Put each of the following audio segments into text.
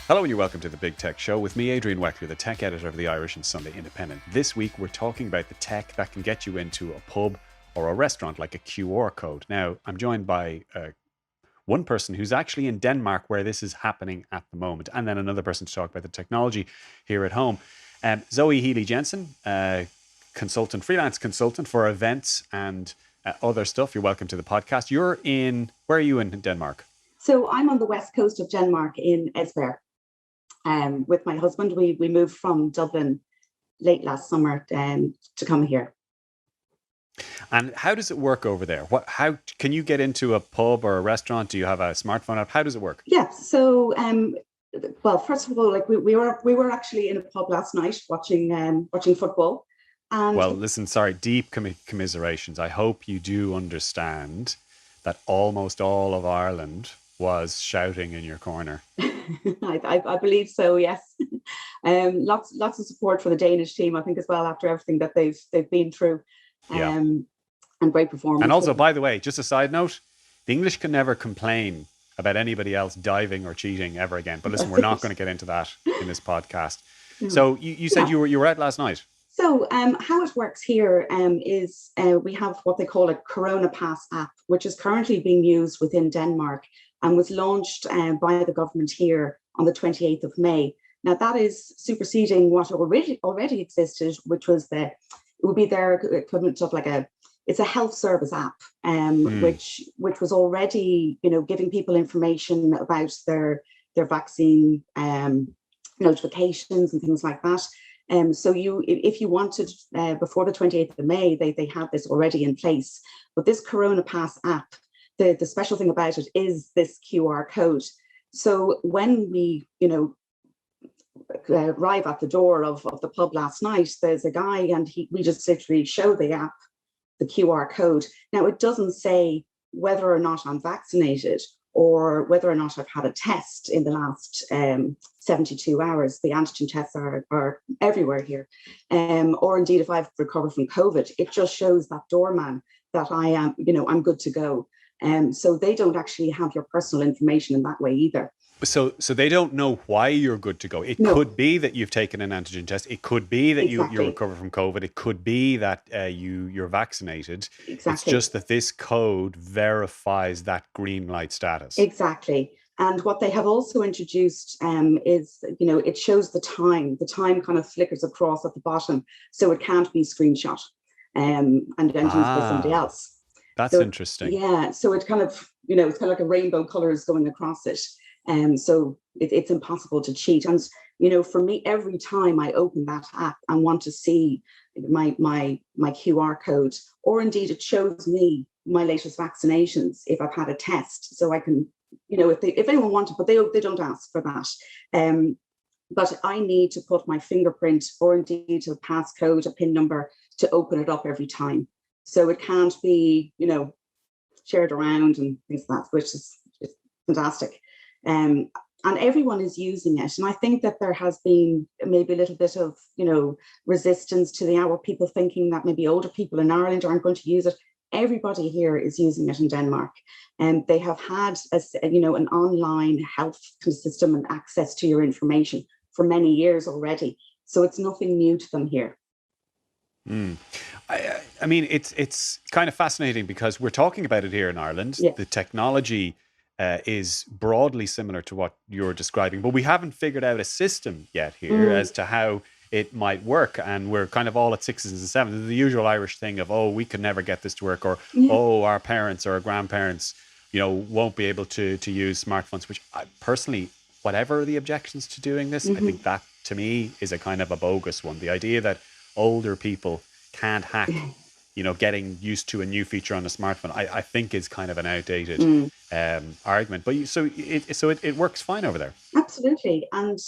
Hello and you're welcome to the Big Tech Show with me, Adrian Weckler, the tech editor of the Irish and Sunday Independent. This week we're talking about the tech that can get you into a pub or a restaurant like a QR code. Now, I'm joined by one person who's actually in Denmark where this is happening at the moment, and then another person to talk about the technology here at home. Zoe Healy Jensen, consultant, freelance consultant for events and other stuff. You're welcome to the podcast. Where are you in Denmark? So I'm on the west coast of Denmark in Esbjerg. With my husband, we moved from Dublin late last summer to come here. And how does it work over there? How can you get into a pub or a restaurant? Do you have a smartphone app? How does it work? Yeah. So, well, first of all, like we were actually in a pub last night watching football. And well, listen, sorry, deep commiserations. I hope you do understand that almost all of Ireland was shouting in your corner. I believe so. Yes. Lots of support for the Danish team, I think, as well, after everything that they've been through. And great performance. And also, by the way, just a side note, the English can never complain about anybody else diving or cheating ever again. But listen, we're not going to get into that in this podcast. So you said you were out last night. So how it works here is we have what they call a Corona Pass app, which is currently being used within Denmark and was launched by the government here on the 28th of May. Now, that is superseding what already existed, which was it would be their equivalent of it's a health service app, which was already, giving people information about their vaccine notifications and things like that. So if you wanted before the 28th of May, they had this already in place. But this Corona Pass app, the special thing about it is this QR code. So when we, arrive at the door of the pub last night, there's a guy and we just literally show the app, the QR code. Now, it doesn't say whether or not I'm vaccinated or whether or not I've had a test in the last 72 hours. The antigen tests are everywhere here. Or indeed, if I've recovered from COVID, it just shows that doorman that I am, I'm good to go. So they don't actually have your personal information in that way either. So they don't know why you're good to go. It could be that you've taken an antigen test. It could be that you're recovered from COVID. It could be that you're vaccinated. Exactly. It's just that this code verifies that green light status. Exactly. And what they have also introduced is, it shows the time. The time kind of flickers across at the bottom, so it can't be screenshot and then used by somebody else. That's interesting. Yeah. So it kind of, it's kind of like a rainbow colors going across it. So it's impossible to cheat. And, for me, every time I open that app and want to see my QR code, or indeed it shows me my latest vaccinations if I've had a test. So I can, if anyone wanted, but they don't ask for that. But I need to put my fingerprint or indeed a passcode, a PIN number to open it up every time. So it can't be, shared around and things like that, which is fantastic. And everyone is using it. And I think that there has been maybe a little bit of, resistance to the hour, people thinking that maybe older people in Ireland aren't going to use it. Everybody here is using it in Denmark. And they have had, an online health system and access to your information for many years already. So it's nothing new to them here. I mean, it's kind of fascinating because we're talking about it here in Ireland. Yeah. The technology is broadly similar to what you're describing, but we haven't figured out a system yet here as to how it might work. And we're kind of all at sixes and sevens. The usual Irish thing of, we could never get this to work, or, our parents or our grandparents, won't be able to use smartphones, which I personally, whatever the objections to doing this, I think that to me is a kind of a bogus one. The idea that older people can't hack getting used to a new feature on a smartphone, I think is kind of an outdated argument. But it works fine over there. Absolutely. And,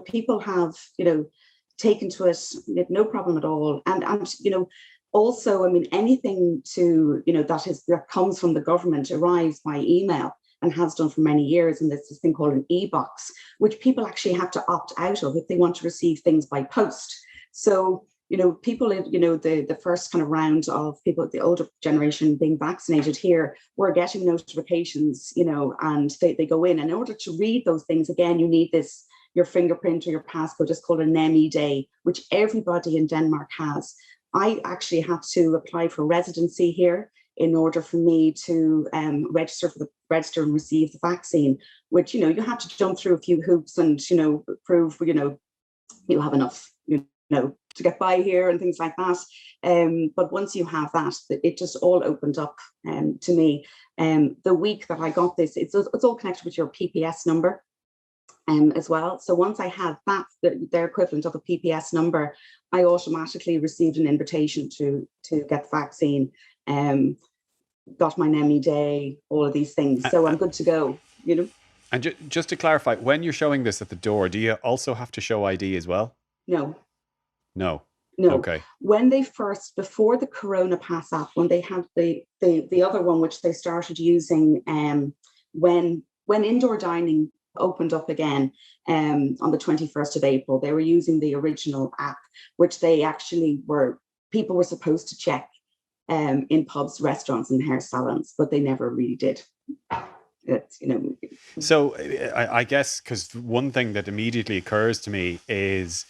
people have, taken to it no problem at all. And also, I mean, anything that comes from the government arrives by email and has done for many years. And there's this thing called an e-box, which people actually have to opt out of if they want to receive things by post. So people in, the first kind of round of people, the older generation being vaccinated here, were getting notifications, and they go in order to read those things. Again, you need your fingerprint or your passcode. It's called a NEMI day, which everybody in Denmark has. I actually had to apply for residency here in order for me to register and receive the vaccine, which, you have to jump through a few hoops and, prove, you have enough, to get by here and things like that. But once you have that, it just all opened up to me. The week that I got this, it's all connected with your PPS number as well. So once I had that, their equivalent of a PPS number, I automatically received an invitation to get the vaccine. Got my NEMI day, all of these things. So I'm good to go, And just to clarify, when you're showing this at the door, do you also have to show ID as well? No. No. Okay. When they first, before the Corona Pass app, when they had the other one, which they started using when indoor dining opened up again on the 21st of April, they were using the original app, which they actually people were supposed to check in pubs, restaurants, and hair salons, but they never really did. So I guess, because one thing that immediately occurs to me is,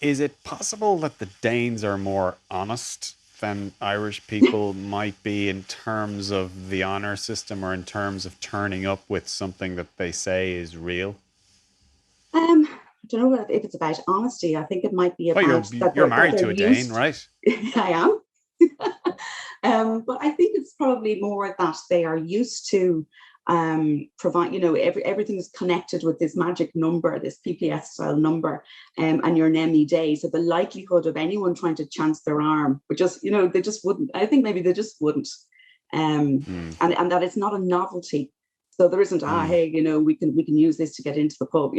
is it possible that the Danes are more honest than Irish people might be in terms of the honor system, or in terms of turning up with something that they say is real? I don't know if it's about honesty. I think it might be about you're married to a Dane, right? I am. But I think it's probably more that they are used to provide, everything is connected with this magic number, this PPS style number, and your NEMI day. So the likelihood of anyone trying to chance their arm would just, they just wouldn't. I think maybe they just wouldn't. And that it's not a novelty. So there isn't, hey, we can use this to get into the pub.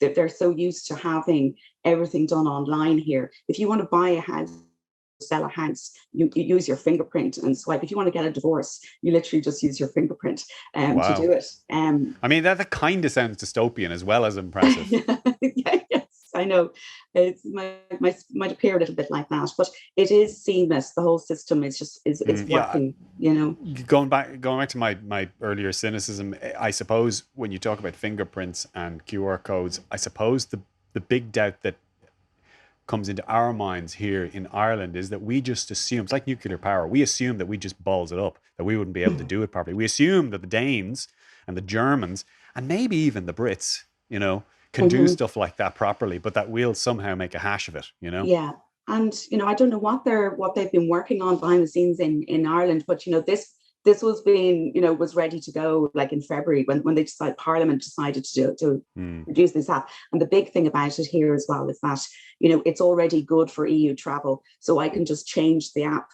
They're so used to having everything done online here. If you want to buy a house, sell a house, you use your fingerprint and swipe. If you want to get a divorce, you literally just use your fingerprint to do it. That kind of sounds dystopian as well as impressive. Yes, I know. It might appear a little bit like that, but it is seamless. The whole system is just working. Going back to my earlier cynicism, I suppose when you talk about fingerprints and QR codes, I suppose the big doubt that comes into our minds here in Ireland is that we just assume, it's like nuclear power, we assume that we just balls it up, that we wouldn't be able to do it properly. We assume that the Danes and the Germans and maybe even the Brits, can do stuff like that properly, but that we'll somehow make a hash of it, Yeah. And, I don't know what they've been working on behind the scenes in Ireland, but, this was ready to go like in February when Parliament decided to produce this app. And the big thing about it here as well is that, it's already good for EU travel. So I can just change the app,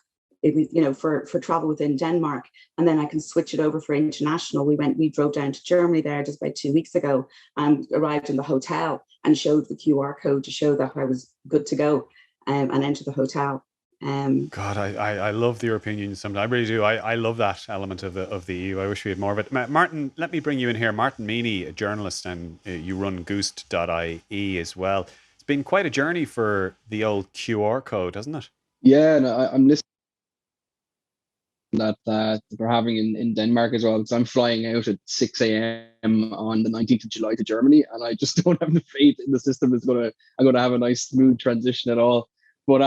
for travel within Denmark, and then I can switch it over for international. We drove down to Germany there just about 2 weeks ago and arrived in the hotel and showed the QR code to show that I was good to go and enter the hotel. God, I love the European Union sometimes. I really do. I love that element of the EU. I wish we had more of it. Martin, let me bring you in here. Martin Meany, a journalist, and you run Goost.ie as well. It's been quite a journey for the old QR code, hasn't it? Yeah, no, I'm listening that they're having in Denmark as well, because I'm flying out at 6 a.m. on the 19th of July to Germany, and I just don't have the faith in the system I'm gonna have a nice smooth transition at all. But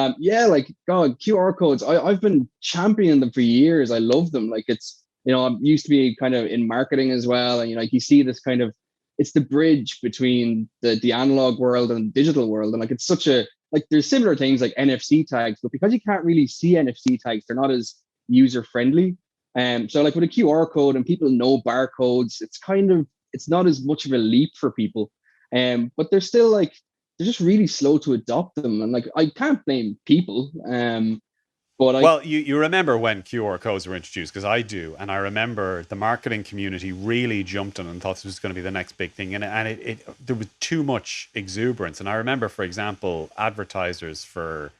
God, QR codes, I've been championing them for years. I love them. Like, it's, I used to be kind of in marketing as well, and you see this kind of, it's the bridge between the analog world and digital world, and it's such a, there's similar things like NFC tags, but because you can't really see NFC tags, they're not as user friendly. So with a QR code and people know barcodes, it's not as much of a leap for people. But they're still they're just really slow to adopt them. And I can't blame people. Well, you remember when QR codes were introduced, because I do, and I remember the marketing community really jumped on and thought this was going to be the next big thing, and there was too much exuberance. And I remember, for example, advertisers for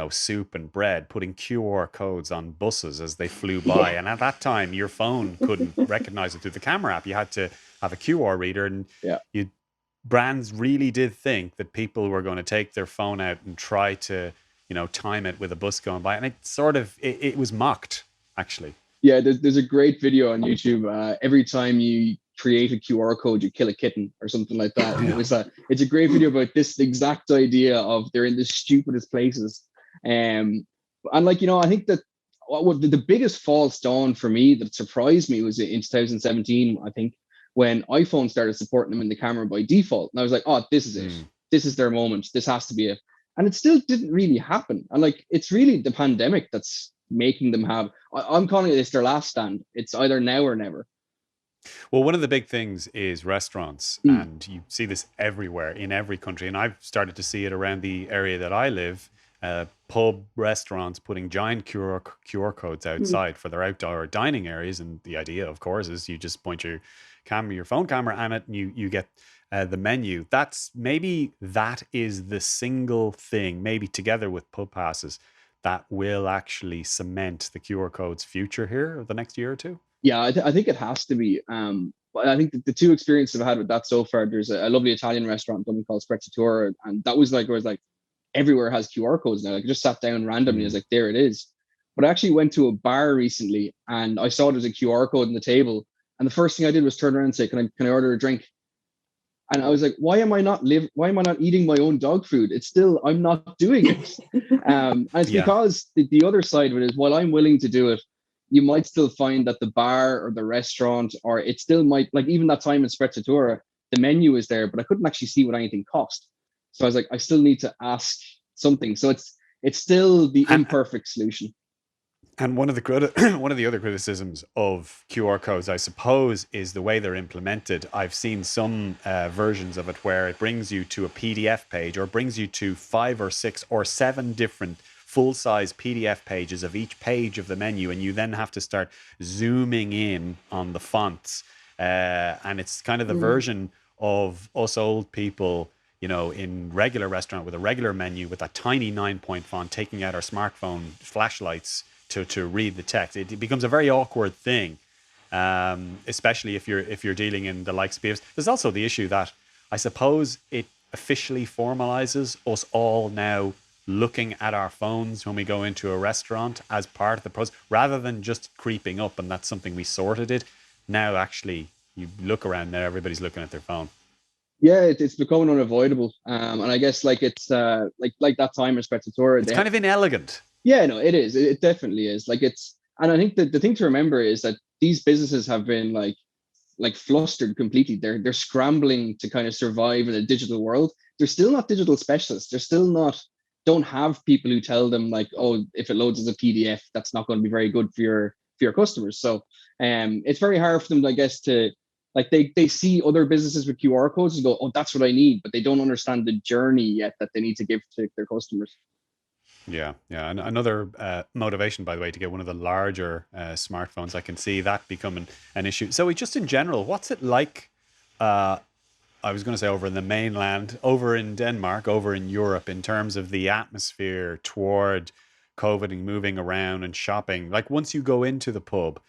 soup and bread putting QR codes on buses as they flew by, and at that time your phone couldn't recognize it through the camera app. You had to have a QR reader, and brands really did think that people were going to take their phone out and try to time it with a bus going by, and it was mocked actually. Yeah, there's a great video on YouTube. Every time you create a QR code, you kill a kitten or something like that. And it's a great video about this exact idea of they're in the stupidest places. And like, I think that the biggest false dawn for me that surprised me was in 2017, I think, when iPhone started supporting them in the camera by default. And I was like, oh, this is it. This is their moment. This has to be it. And it still didn't really happen. And like, it's really the pandemic that's making them have, I'm calling this their last stand. It's either now or never. Well, one of the big things is restaurants, and you see this everywhere in every country. And I've started to see it around the area that I live. Pub restaurants putting giant QR codes outside for their outdoor dining areas. And the idea, of course, is you just point your phone camera at it, and you get the menu. That is the single thing, maybe together with pub passes, that will actually cement the QR code's future here over the next year or two. Yeah, I think it has to be. But I think the two experiences I've had with that so far, there's a lovely Italian restaurant in Dublin called Sprezzatura, and that was like, where it was like everywhere has QR codes now. Like I just sat down randomly, I was like, there it is. But I actually went to a bar recently and I saw there's a QR code on the table, and the first thing I did was turn around and say, can I order a drink? And I was like, why am I not eating my own dog food? I'm not doing it. And it's because the other side of it is, while I'm willing to do it, you might still find that the bar or the restaurant, or it still might, like even that time in Sprezzatura, the menu is there, but I couldn't actually see what anything cost. So I was like, I still need to ask something. So it's still the imperfect solution. And one of the other criticisms of QR codes, I suppose, is the way they're implemented. I've seen some versions of it where it brings you to a PDF page, or brings you to 5 or 6 or 7 different full-size PDF pages of each page of the menu, and you then have to start zooming in on the fonts. And it's kind of the version of us old people, in regular restaurant with a regular menu with a tiny 9-point font, taking out our smartphone flashlights to read the text. It becomes a very awkward thing, especially if you're dealing in the likes of PFs. There's also the issue that I suppose it officially formalizes us all now looking at our phones when we go into a restaurant as part of the process, rather than just creeping up and that's something we sorted it. Now, actually, you look around now, everybody's looking at their phone. Yeah, it's becoming unavoidable. And I guess like it's like that time in Sprezzatura. It's kind of inelegant. Yeah, no, it is. It definitely is. And I think that the thing to remember is that these businesses have been like flustered completely. They're scrambling to kind of survive in a digital world. They're still not digital specialists. They're still don't have people who tell them like, oh, if it loads as a PDF, that's not going to be very good for your customers. So it's very hard for them, I guess, to like they see other businesses with QR codes and go, oh, that's what I need, but they don't understand the journey yet that they need to give to their customers. Yeah. And another motivation, by the way, to get one of the larger smartphones. I can see that becoming an issue. So just in general, what's it like? I was going to say over in the mainland, over in Denmark, over in Europe, in terms of the atmosphere toward COVID and moving around and shopping. Like once you go into the pub,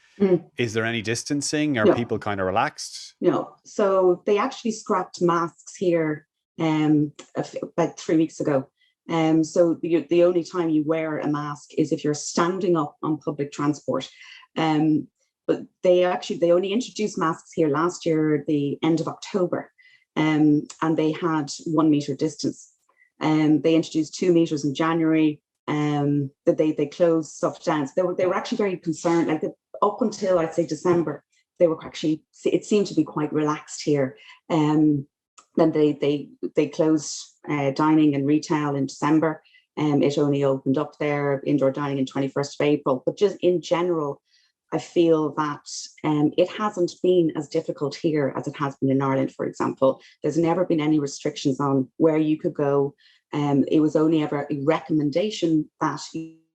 is there any distancing? Are people kind of relaxed? No. So they actually scrapped masks here about 3 weeks ago. So the only time you wear a mask is if you're standing up on public transport. But they only introduced masks here last year at the end of October. And they had 1 meter distance. They introduced 2 meters in January. That they closed stuff down. So they were actually very concerned. Like up until I'd say December, they were actually, it seemed to be quite relaxed here. Then they closed dining and retail in December. It only opened up there, indoor dining, in 21st of April. But just in general, I feel that it hasn't been as difficult here as it has been in Ireland, for example. There's never been any restrictions on where you could go. It was only ever a recommendation that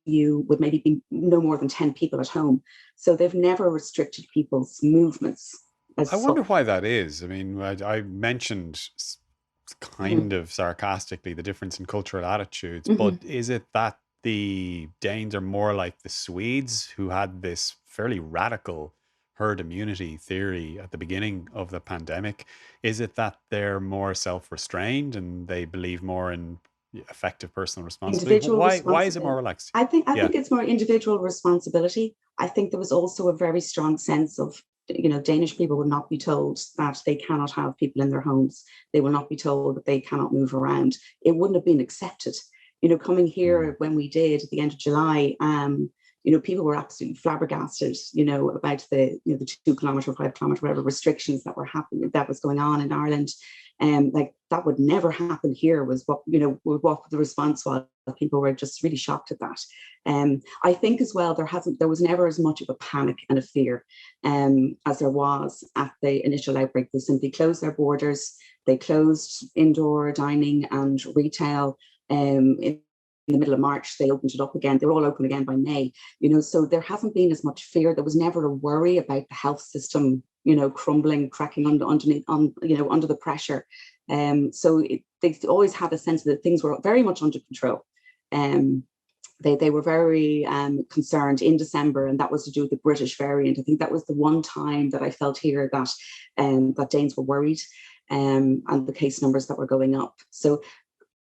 you would maybe be no more than 10 people at home. So they've never restricted people's movements. I wonder why that is. I mean, I mentioned kind of sarcastically the difference in cultural attitudes, but is it that the Danes are more like the Swedes, who had this fairly radical herd immunity theory at the beginning of the pandemic? Is it that they're more self-restrained and they believe more in effective personal responsibility. Individual Why is it more responsibility. relaxed? I think Yeah. it's more individual responsibility. I think there was also a very strong sense of, Danish people would not be told that they cannot have people in their homes. They will not be told that they cannot move around. It wouldn't have been accepted. Coming here when we did at the end of July, people were absolutely flabbergasted, about the 2 kilometre, 5 kilometre, whatever restrictions that were happening, that was going on in Ireland. Like that would never happen here, was what the response was. People were just really shocked at that. I think as well, there was never as much of a panic and a fear as there was at the initial outbreak. They simply closed their borders. They closed indoor dining and retail. In the middle of March, they opened it up again. They were all open again by May. So there hasn't been as much fear. There was never a worry about the health system, crumbling, cracking under the pressure. So they always had a sense that things were very much under control. They were very concerned in December, and that was to do with the British variant. I think that was the one time that I felt here that that Danes were worried, and the case numbers that were going up. So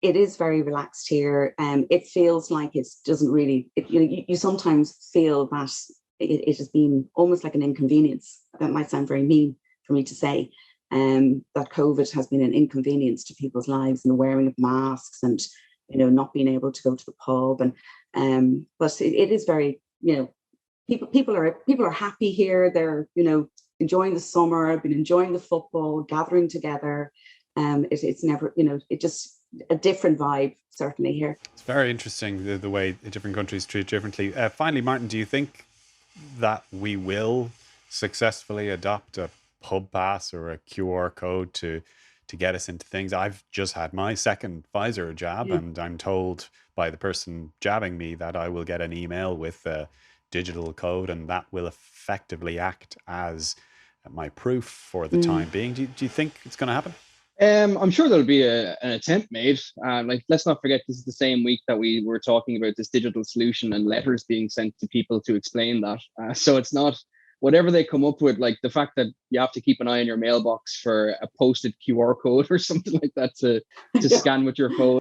it is very relaxed here. It feels like it doesn't really. You sometimes feel that it has been almost like an inconvenience. That might sound very mean for me to say, that COVID has been an inconvenience to people's lives, and the wearing of masks, and not being able to go to the pub, and but it is very, people are happy here. They're enjoying the summer, been enjoying the football, gathering together. It's never, it just a different vibe certainly here. It's very interesting the way different countries treat differently. Finally, Martin, do you think that we will successfully adopt a pub pass or a QR code to get us into things? I've just had my second Pfizer jab, and I'm told by the person jabbing me that I will get an email with a digital code, and that will effectively act as my proof for the time being. Do you think it's going to happen? I'm sure there'll be an attempt made. Let's not forget, this is the same week that we were talking about this digital solution and letters being sent to people to explain that. So it's not, whatever they come up with, like the fact that you have to keep an eye on your mailbox for a posted QR code or something like that to scan with your phone,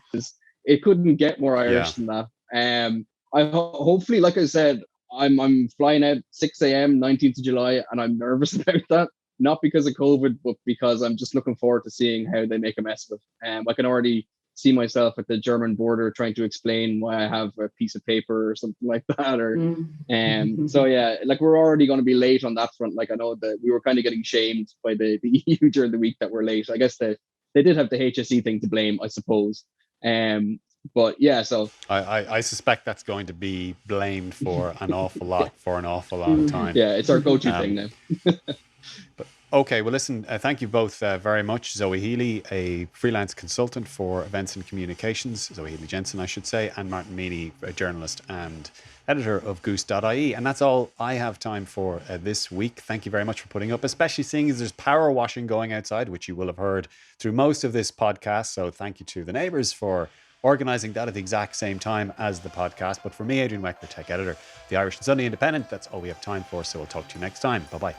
it couldn't get more Irish than that. Hopefully, like I said, I'm flying out 6 a.m. 19th of July, and I'm nervous about that. Not because of COVID, but because I'm just looking forward to seeing how they make a mess of it. I can already see myself at the German border trying to explain why I have a piece of paper or something like that. So yeah, like we're already going to be late on that front. Like I know that we were kind of getting shamed by the EU during the week that we're late. I guess they did have the HSE thing to blame, I suppose. But yeah, so I suspect that's going to be blamed for an awful lot for an awful lot of time. Yeah, it's our go-to thing now. But okay, well, listen, thank you both very much. Zoe Healy, a freelance consultant for events and communications, Zoe Healy Jensen, I should say, and Martin Meany, a journalist and editor of Goose.ie. And that's all I have time for this week. Thank you very much for putting up, especially seeing as there's power washing going outside, which you will have heard through most of this podcast. So thank you to the neighbours for organising that at the exact same time as the podcast. But for me, Adrian Weckler, tech editor, the Irish and Sunday Independent, that's all we have time for. So we'll talk to you next time. Bye-bye.